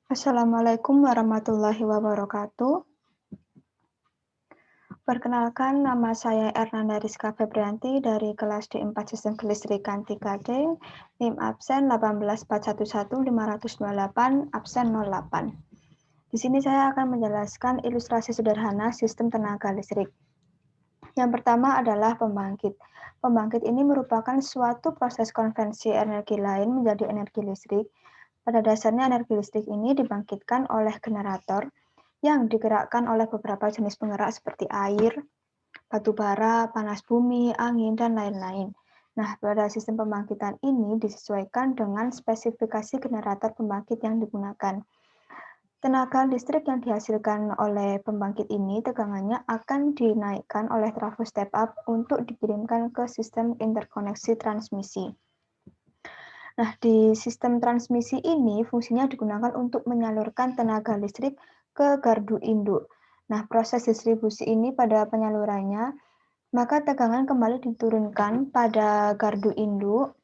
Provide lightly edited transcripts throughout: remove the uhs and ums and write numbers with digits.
Assalamualaikum warahmatullahi wabarakatuh. Perkenalkan, nama saya Ernanda Rizka Febrianti dari kelas D4 Sistem Kelistrikan 3D, NIM absen 18411-528, absen 08. Di sini saya akan menjelaskan ilustrasi sederhana sistem tenaga listrik. Yang pertama adalah pembangkit. Pembangkit ini merupakan suatu proses konversi energi lain menjadi energi listrik. Pada dasarnya energi listrik ini dibangkitkan oleh generator yang digerakkan oleh beberapa jenis penggerak seperti air, batu bara, panas bumi, angin, dan lain-lain. Nah, pada sistem pembangkitan ini disesuaikan dengan spesifikasi generator pembangkit yang digunakan. Tenaga listrik yang dihasilkan oleh pembangkit ini tegangannya akan dinaikkan oleh trafo step up untuk dikirimkan ke sistem interkoneksi transmisi. Nah, di sistem transmisi ini fungsinya digunakan untuk menyalurkan tenaga listrik ke gardu induk. Nah, proses distribusi ini pada penyalurannya, maka tegangan kembali diturunkan pada gardu induk.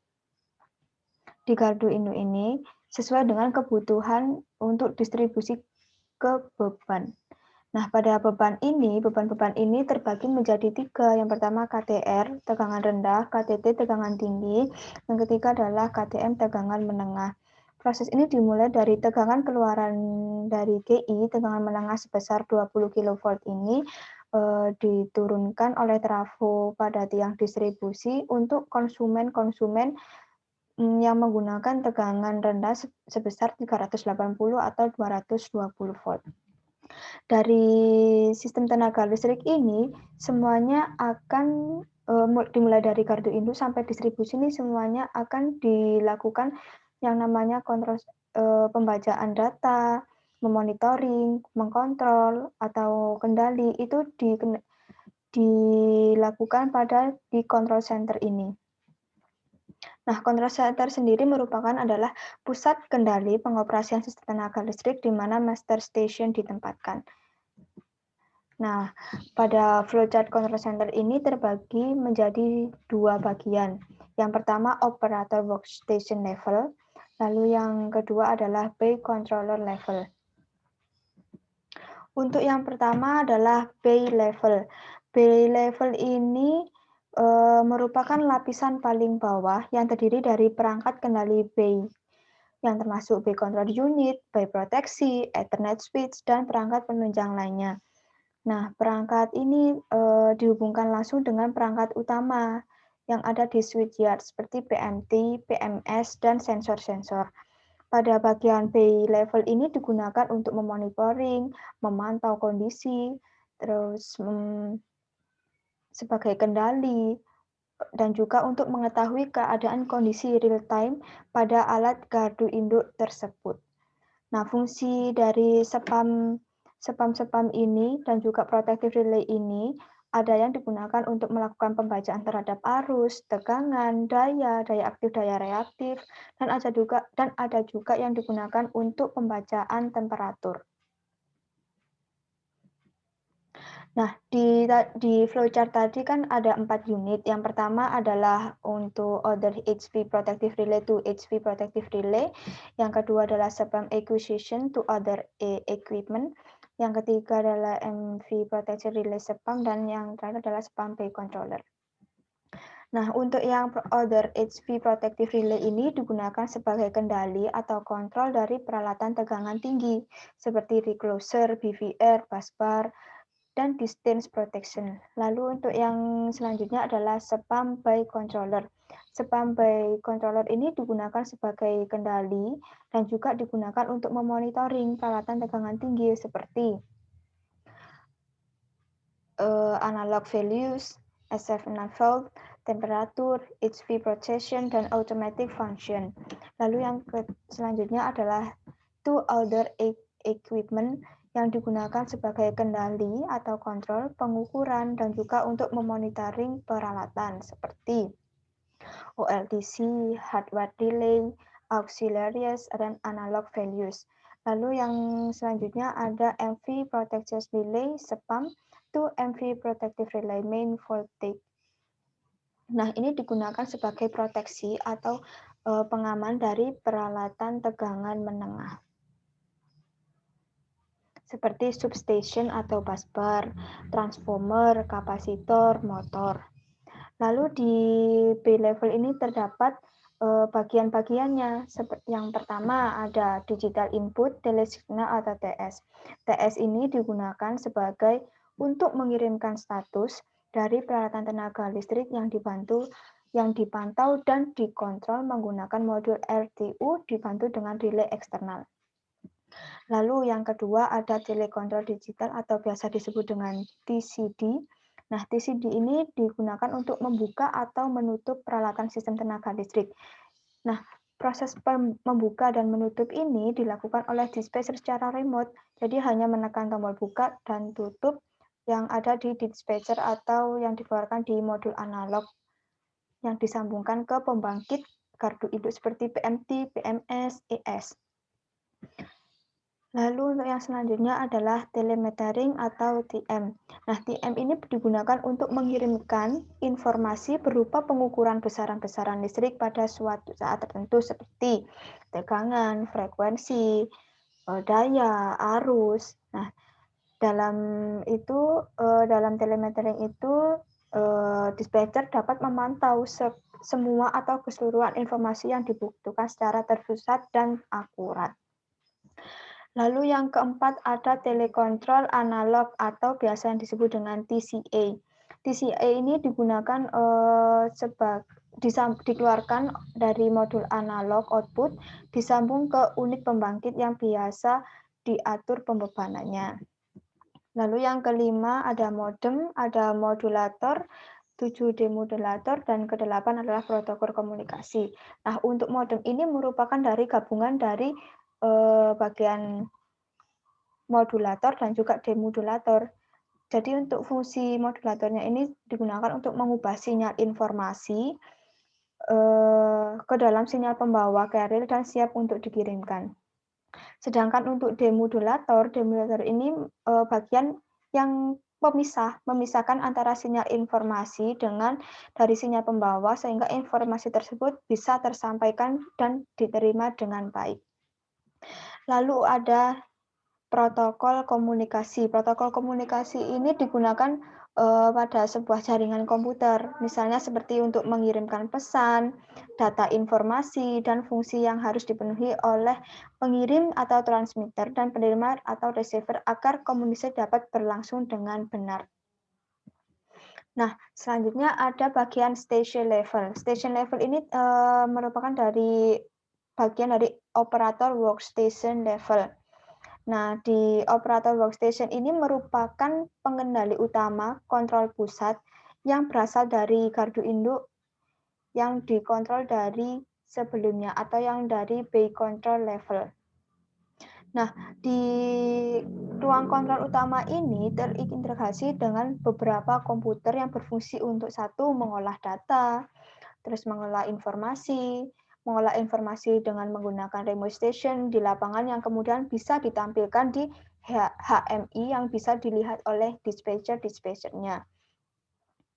Di gardu induk ini sesuai dengan kebutuhan untuk distribusi ke beban. Nah, pada beban-beban ini terbagi menjadi 3. Yang pertama KTR, tegangan rendah, KTT, tegangan tinggi. Yang ketiga adalah KTM, tegangan menengah. Proses ini dimulai dari tegangan keluaran dari GI, tegangan menengah sebesar 20 kV ini diturunkan oleh trafo pada tiang distribusi untuk konsumen-konsumen yang menggunakan tegangan rendah sebesar 380 atau 220 volt. Dari sistem tenaga listrik ini, semuanya akan dimulai dari gardu induk sampai distribusi ini semuanya akan dilakukan yang namanya kontrol pembacaan data, memonitoring, mengkontrol, atau kendali itu dilakukan pada di control center ini. Nah, control center sendiri adalah pusat kendali pengoperasian sistem tenaga listrik di mana master station ditempatkan. Nah, pada flowchart control center ini terbagi menjadi 2 bagian. Yang pertama operator workstation level, lalu yang kedua adalah bay controller level. Untuk yang pertama adalah bay level. Bay level ini merupakan lapisan paling bawah yang terdiri dari perangkat kendali bay yang termasuk bay control unit, bay proteksi, Ethernet switch, dan perangkat penunjang lainnya. Nah, perangkat ini dihubungkan langsung dengan perangkat utama yang ada di switchyard seperti PMT, PMS, dan sensor-sensor. Pada bagian bay level ini digunakan untuk memonitoring, memantau kondisi, terus sebagai kendali, dan juga untuk mengetahui keadaan kondisi real time pada alat gardu induk tersebut. Nah, fungsi dari spam ini dan juga protective relay ini ada yang digunakan untuk melakukan pembacaan terhadap arus, tegangan, daya aktif, daya reaktif, dan ada juga yang digunakan untuk pembacaan temperatur. Nah, di flowchart tadi kan ada 4 unit. Yang pertama adalah untuk order HV protective relay to HV protective relay. Yang kedua adalah spam acquisition to other equipment. Yang ketiga adalah MV protection relay spam, dan yang terakhir adalah spam bay controller. Nah, untuk yang order HV protective relay ini digunakan sebagai kendali atau kontrol dari peralatan tegangan tinggi seperti recloser, BVR, busbar, dan distance protection. Lalu untuk yang selanjutnya adalah spam by controller. Spam by controller ini digunakan sebagai kendali dan juga digunakan untuk memonitoring peralatan tegangan tinggi seperti analog values, SF6 volt, temperatur, HV protection, dan automatic function. Lalu yang selanjutnya adalah to other equipment yang digunakan sebagai kendali atau kontrol, pengukuran, dan juga untuk memonitoring peralatan seperti OLTC, hardware delay, auxiliaries, dan analog values. Lalu yang selanjutnya ada MV protection relay, SPAM, to MV protective relay main voltage. Nah, ini digunakan sebagai proteksi atau pengaman dari peralatan tegangan menengah. seperti substation atau busbar, transformer, kapasitor, motor. Lalu di B level ini terdapat bagian-bagiannya. Yang pertama ada digital input, delay signal atau TS. TS ini digunakan sebagai untuk mengirimkan status dari peralatan tenaga listrik yang dipantau dan dikontrol menggunakan modul RTU dibantu dengan relay eksternal. Lalu yang kedua ada telekontrol digital atau biasa disebut dengan TCD. Nah, TCD ini digunakan untuk membuka atau menutup peralatan sistem tenaga listrik. Nah, proses membuka dan menutup ini dilakukan oleh dispatcher secara remote. Jadi hanya menekan tombol buka dan tutup yang ada di dispatcher atau yang dikeluarkan di modul analog yang disambungkan ke pembangkit gardu induk seperti PMT, PMS, ES. Lalu untuk yang selanjutnya adalah telemetering atau TM. Nah, TM ini digunakan untuk mengirimkan informasi berupa pengukuran besaran-besaran listrik pada suatu saat tertentu seperti tegangan, frekuensi, daya, arus. Nah, dalam telemetering itu dispatcher dapat memantau semua atau keseluruhan informasi yang dibutuhkan secara terpusat dan akurat. Lalu yang keempat ada telekontrol analog atau biasa yang disebut dengan TCA. TCA ini digunakan dikeluarkan dari modul analog output disambung ke unit pembangkit yang biasa diatur pembebanannya. Lalu yang kelima ada modem, ada modulator, 7 demodulator, dan ke-8 adalah protokol komunikasi. Nah, untuk modem ini merupakan dari gabungan dari bagian modulator dan juga demodulator. Jadi untuk fungsi modulatornya ini digunakan untuk mengubah sinyal informasi ke dalam sinyal pembawa carrier dan siap untuk dikirimkan. Sedangkan untuk demodulator ini bagian yang memisahkan antara sinyal informasi dari sinyal pembawa sehingga informasi tersebut bisa tersampaikan dan diterima dengan baik. Lalu ada protokol komunikasi. Protokol komunikasi ini digunakan pada sebuah jaringan komputer, misalnya seperti untuk mengirimkan pesan, data informasi, dan fungsi yang harus dipenuhi oleh pengirim atau transmitter dan penerima atau receiver agar komunikasi dapat berlangsung dengan benar. Nah, selanjutnya ada bagian station level. Station level ini merupakan bagian dari operator workstation level. Nah, di operator workstation ini merupakan pengendali utama kontrol pusat yang berasal dari gardu induk yang dikontrol dari sebelumnya atau yang dari bay control level. Nah, di ruang kontrol utama ini terintegrasi dengan beberapa komputer yang berfungsi untuk satu mengolah data, terus mengolah informasi dengan menggunakan remote station di lapangan yang kemudian bisa ditampilkan di HMI yang bisa dilihat oleh dispatcher-dispatchernya.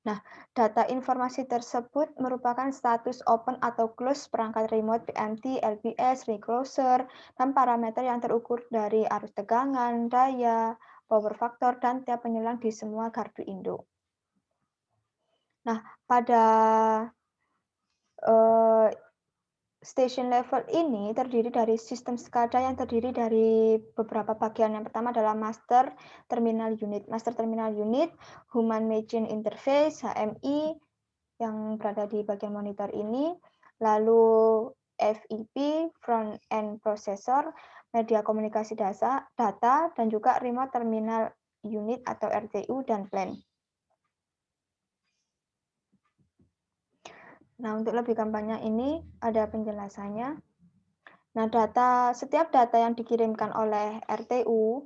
Nah, data informasi tersebut merupakan status open atau close perangkat remote PMT, LBS, recloser, dan parameter yang terukur dari arus tegangan, daya, power factor, dan tiap penyelang di semua gardu induk. Nah, pada station level ini terdiri dari sistem SCADA yang terdiri dari beberapa bagian. Yang pertama adalah Master Terminal Unit. Master Terminal Unit, Human Machine Interface, HMI, yang berada di bagian monitor ini. Lalu FEP, Front End Processor, Media Komunikasi Data, dan juga Remote Terminal Unit atau RTU dan PLAN. Nah, untuk lebih gampangnya ini ada penjelasannya. Nah, setiap data yang dikirimkan oleh RTU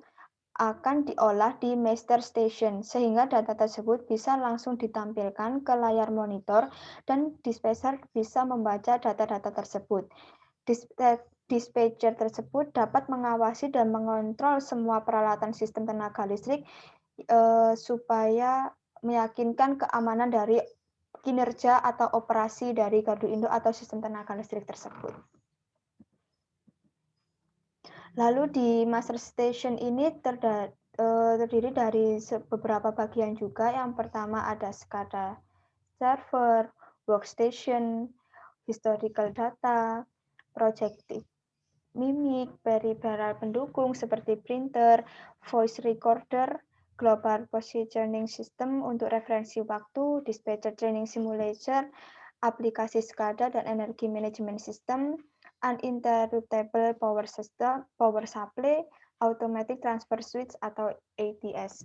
akan diolah di master station, sehingga data tersebut bisa langsung ditampilkan ke layar monitor dan dispatcher bisa membaca data-data tersebut. Dispatcher tersebut dapat mengawasi dan mengontrol semua peralatan sistem tenaga listrik supaya meyakinkan keamanan dari kinerja atau operasi dari gardu induk atau sistem tenaga listrik tersebut. Lalu di master station ini terdiri dari beberapa bagian juga. Yang pertama ada SCADA server, workstation, historical data, projective mimik, peripheral pendukung seperti printer, voice recorder, global positioning system untuk referensi waktu, dispatcher training simulator, aplikasi SCADA dan energy management system, uninterruptible power system, power supply, automatic transfer switch atau ATS,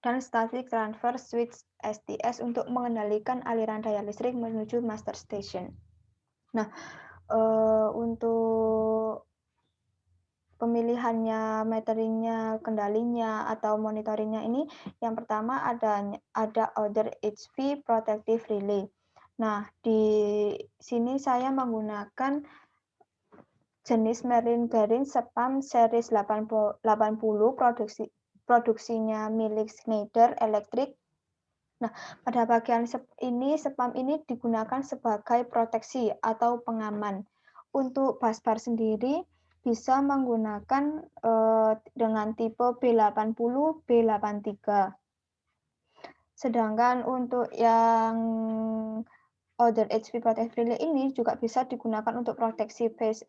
dan static transfer switch STS untuk mengendalikan aliran daya listrik menuju master station. Nah, untuk pemilihannya, meteringnya, kendalinya, atau monitoringnya ini, yang pertama ada order HV protective relay. Nah, di sini saya menggunakan jenis marine bearing SPAM series 80 produksinya milik Schneider Electric. Nah, pada bagian ini SPAM ini digunakan sebagai proteksi atau pengaman. Untuk busbar sendiri bisa menggunakan dengan tipe B80, B83. Sedangkan untuk yang order HV protective relay ini juga bisa digunakan untuk proteksi phase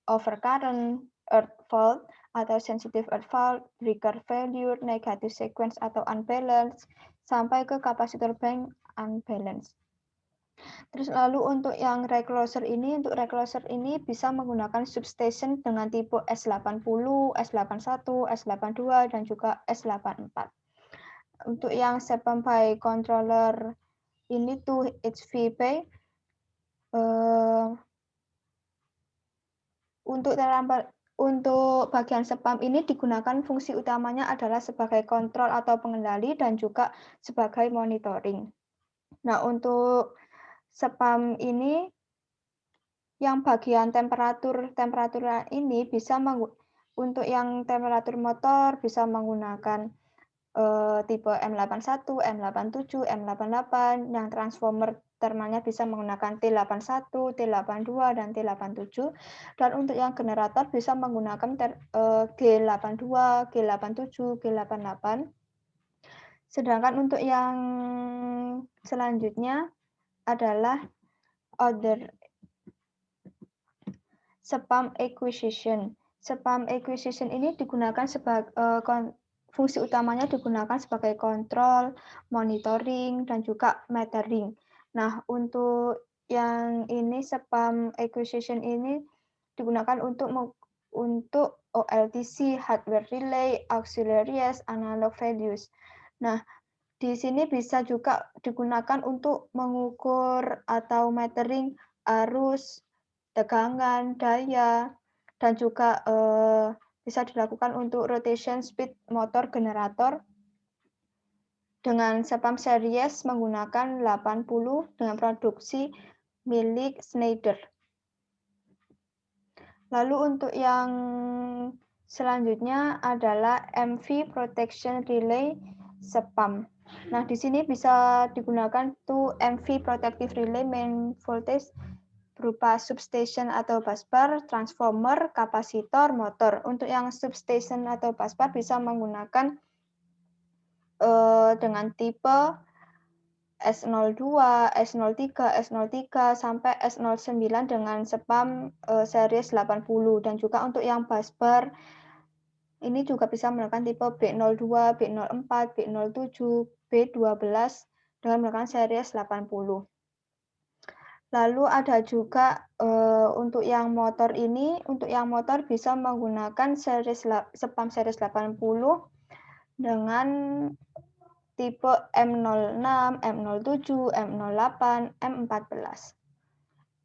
over current, earth fault, atau sensitive earth fault, breaker failure, negative sequence atau unbalance, sampai ke kapasitor bank unbalance. Terus lalu untuk yang recloser ini, bisa menggunakan substation dengan tipe S80, S81, S82, dan juga S84. Untuk yang standby controller ini tuh HVP, untuk bagian SPAM ini digunakan fungsi utamanya adalah sebagai kontrol atau pengendali dan juga sebagai monitoring. Nah, untuk SPAM ini yang bagian temperatur ini bisa untuk yang temperatur motor bisa menggunakan tipe M81, M87, M88, yang transformer thermalnya bisa menggunakan T81, T82, dan T87, dan untuk yang generator bisa menggunakan G82, G87, G88. Sedangkan untuk yang selanjutnya adalah order SPAM acquisition. SPAM acquisition ini digunakan sebagai fungsi utamanya digunakan sebagai kontrol, monitoring, dan juga metering. Nah, untuk yang ini SPAM acquisition ini digunakan untuk OLTC, hardware relay, auxiliaries, analog values. Nah, di sini bisa juga digunakan untuk mengukur atau metering arus, tegangan, daya, dan juga bisa dilakukan untuk rotation speed motor generator dengan SPAM series menggunakan 80 dengan produksi milik Schneider. Lalu untuk yang selanjutnya adalah MV Protection Relay SPAM. Nah, di sini bisa digunakan tuh MV Protective Relay main voltage berupa substation atau busbar, transformer, kapasitor, motor. Untuk yang substation atau busbar bisa menggunakan dengan tipe S02, S03, S03 sampai S09 dengan SPAM series 80, dan juga untuk yang busbar ini juga bisa menggunakan tipe B02, B04, B07, B12 dengan menggunakan series 80. Lalu ada juga untuk yang motor ini, untuk yang motor bisa menggunakan SPAM series 80 dengan tipe M06, M07, M08, M14.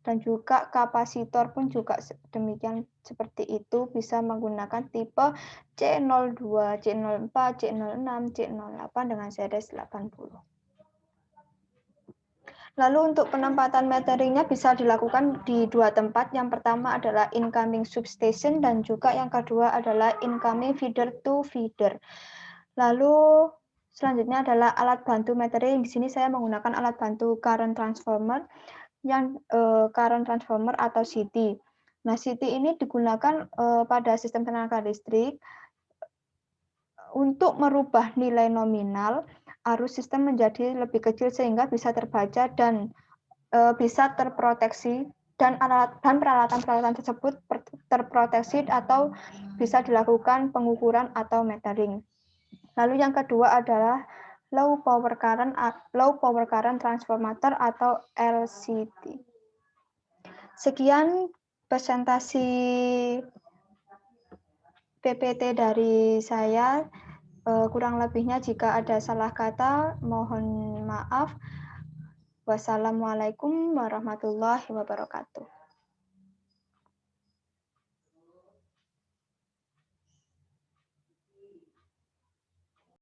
Dan juga kapasitor pun juga demikian seperti itu, bisa menggunakan tipe C02, C04, C06, C08 dengan series 80. Lalu untuk penempatan meteringnya bisa dilakukan di dua tempat. Yang pertama adalah incoming substation dan juga yang kedua adalah incoming feeder to feeder. Lalu selanjutnya adalah alat bantu metering. Di sini saya menggunakan alat bantu current transformer atau CT. Nah, CT ini digunakan pada sistem tenaga listrik untuk merubah nilai nominal arus sistem menjadi lebih kecil sehingga bisa terbaca dan bisa terproteksi dan peralatan-peralatan tersebut terproteksi atau bisa dilakukan pengukuran atau metering. Lalu yang kedua adalah low power current transformator atau LCT. Sekian presentasi PPT dari saya. Kurang lebihnya jika ada salah kata, mohon maaf. Wassalamualaikum warahmatullahi wabarakatuh.